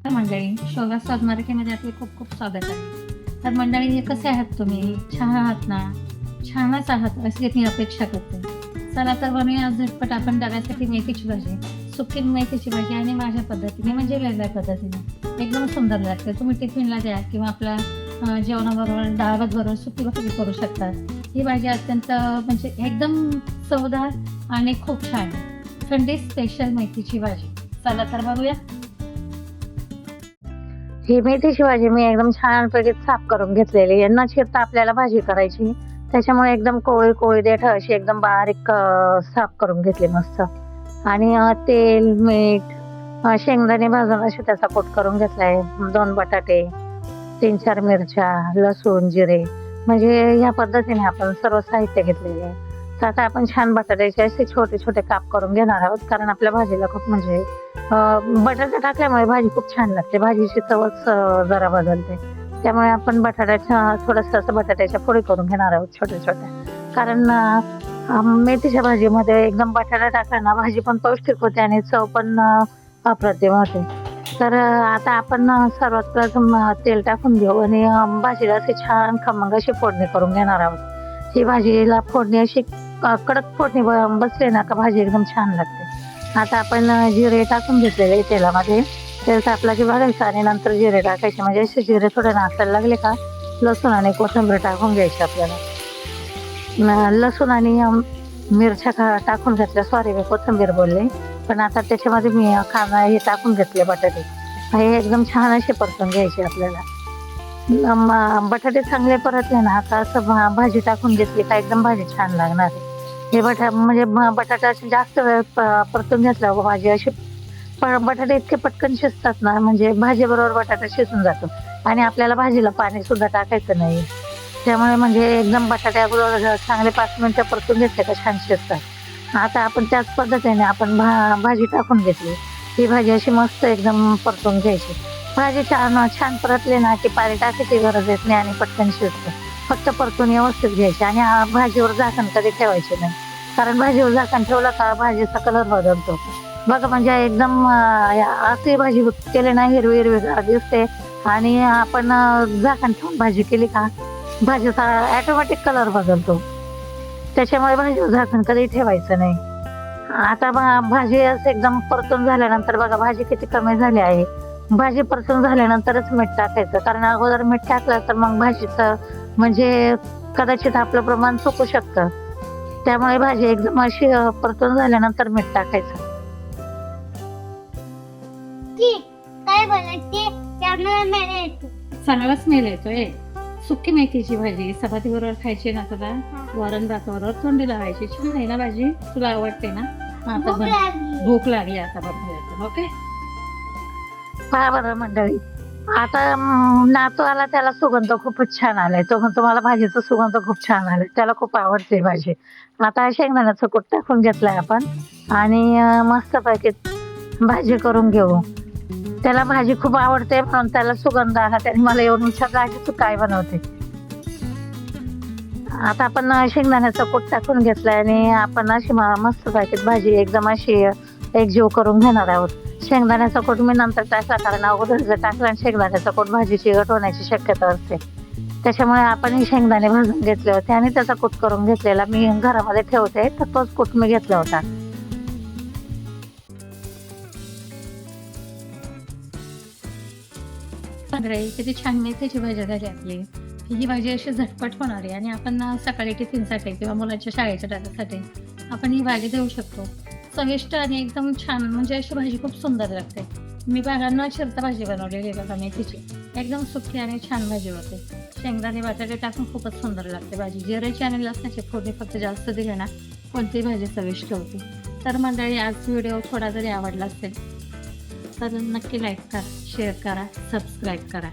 तर मंडळी, शोभा स्वाद मराठीमध्ये आपले खूप खूप स्वागत आहे. तर मंडळी, कसे आहात तुम्ही? छान आहात ना? छानच आहात अशी मी अपेक्षा करते. चला तर बनवूया आज झटपट आपण डब्यासाठी मेथीची भाजी. सुकी मेथीची भाजी आणि माझ्या पद्धतीने म्हणजे वेगळ्या पद्धतीने एकदम सुंदर लागते. तुम्ही टिफिनला द्या किंवा आपल्या जेवणाबरोबर डाळ भात बरोबर सुकी भाजी करू शकता. ही भाजी अत्यंत म्हणजे एकदम चवदार आणि खूप छान आहे. थंडी स्पेशल मेथीची भाजी. चला तर बघूया. ही मेथीची भाजी मी एकदम छानपैकी साफ करून घेतलेली आहे. न चिरता आपल्याला भाजी करायची. त्याच्यामुळे एकदम कोळी देठ अशी एकदम बारीक साफ करून घेतली मस्त. आणि तेल, मीठ, शेंगदाणे भाजून असे त्याचा कूट करून घेतलाय. 2 बटाटे, 3-4 मिरच्या, लसूण, जिरे म्हणजे या पद्धतीने आपण सर्व साहित्य घेतलेले आहे. तर आता आपण छान बटाट्याचे असे छोटे-छोटे काप करून घेणार आहोत. कारण आपल्या भाजीला खूप म्हणजे बटाटा टाकल्यामुळे भाजी खूप छान लागते. भाजीची चवच जरा बदलते. त्यामुळे आपण थोडंसं असं बटाट्याच्या फोडी करून घेणार आहोत छोट्या-छोट्या. कारण मेथीच्या भाजीमध्ये एकदम बटाटा टाकला ना भाजी पण पौष्टिक होते आणि चव पण अप्रतिम होते. तर आता आपण सर्वात प्रथम तेल टाकून घेऊ आणि भाजीला अशी छान खमंग अशी फोडणी करून घेणार आहोत. ही भाजीला फोडणी अशी कडक फोडणी बसली ना का भाजी एकदम छान लागते. आता आपण जिरे टाकून घेतलेले तेलामध्ये. तेल तापलं की बघायचं आणि नंतर जिरे टाकायचे. म्हणजे असे जिरे थोडे नाचायला लागले का लसूण आणि कोथिंबीर टाकून घ्यायची आपल्याला. लसूण आणि मिरच्या टाकून घेतल्या. सॉरी, मी कोथिंबीर बोलले. पण आता त्याच्यामध्ये मी कांदा हे टाकून घेतले बटाटे. हे एकदम छान असे परतून घ्यायचे आपल्याला. बटाटे चांगले परतले ना का असं भाजी टाकून घेतली का एकदम भाजी छान लागणार आहे. हे म्हणजे बटाटा असे जास्त वेळ परतून घेतल्यावर भाजी अशी बटाटे इतके पटकन शिजतात ना म्हणजे भाजीबरोबर बटाटा शिजून जातो आणि आपल्याला भाजीला पाणी सुद्धा टाकायचं नाही. त्यामुळे म्हणजे एकदम बटाटे अगोदर चांगले 5 मिनिटं परतून घेतले का छान शिजतात. आता आपण त्याच पद्धतीने आपण भाजी टाकून घेतली. ही भाजी अशी मस्त एकदम परतून घ्यायची. भाजी छान परतली ना की पाणी टाकायची गरज येत नाही आणि पटकन शिजते. फक्त परतून व्यवस्थित घ्यायची आणि भाजीवर झाकण कधी ठेवायचे नाही. कारण भाजीवर झाकण ठेवलं का भाजीचा कलर बदलतो. बघा म्हणजे एकदम अशी भाजी केली ना हिरवी दिसते आणि आपण झाकण ठेवून भाजी केली का भाजीचा ऑटोमॅटिक कलर बदलतो. त्याच्यामुळे भाजीवर झाकण कधी ठेवायचं नाही. आता भाजी असं एकदम परतून झाल्यानंतर बघा भाजी किती कमी झाली आहे. भाजी परतून झाल्यानंतरच मीठ टाकायचं. कारण अगोदर मीठ टाकलं तर मग भाजीचं म्हणजे कदाचित आपलं प्रमाण चुकू शकतं. त्यामुळे भाजी एकदम अशी परतून झाल्यानंतर मीठ टाकायचं. काय बोलायचे चांगला स्मेल येतोय. सुकी मेथीची भाजी चपाती बरोबर खायची ना तुला, वरण भाताबरोबर तोंडी लावायची. छान आहे ना भाजी? तुला आवडते ना? आता भूक लागली आता बनवायचं. ओके, पहा बरं मंडळी. आता नातू आला, त्याला सुगंध खूपच छान आलाय. तो म्हणतो मला भाजीचा सुगंध खूप छान आलाय. त्याला खूप आवडते भाजी. आता शेंगदाण्याचं कूट टाकून घेतलाय आपण आणि मस्तपैकी भाजी करून घेऊ. त्याला भाजी खूप आवडते म्हणून त्याला सुगंध आला. त्याने मला येऊन विचारलं आजी तू काय बनवते. आता आपण शेंगदाण्याचं कूट टाकून घेतलाय आणि आपण अशी मस्तपैकी भाजी एकदम अशी एकजीव करून घेणार आहोत. शेंगदाण्याचा कूट मी नंतर टाकला कारण अगोदर जर टाकला आणि शेंगदाण्याचा कूट भाजी चिकट होण्याची शक्यता असते. त्याच्यामुळे आपण हे शेंगदाणे भाजून घेतले होते आणि त्याचा कूट करून घेतलेला मी घरामध्ये ठेवते. तर तोच कूट मी घेतला होता. किती छान मेथीची भाजी झाली आपली. ही भाजी अशी झटपट होणार आहे आणि आपण सकाळी टिफिनसाठी किंवा मुलांच्या शाळेच्या डब्यासाठी आपण ही भाजी देऊ शकतो. चविष्ट आणि एकदम छान म्हणजे अशी भाजी खूप सुंदर लागते. मी न चिरता भाजी बनवलेली आहे बघा मेथीची. एकदम सुकी आणि छान भाजी होते. शेंगदाणे बटाटे टाकून खूपच सुंदर लागते भाजी. जिऱ्याची आणि लसणाची फोडणी फक्त जास्त दिली ना कोणतीही भाजी चविष्ट होती. तर मंडळी, आज व्हिडिओ थोडा जरी आवडला असेल तर नक्की लाईक करा, शेअर करा, सबस्क्राईब करा.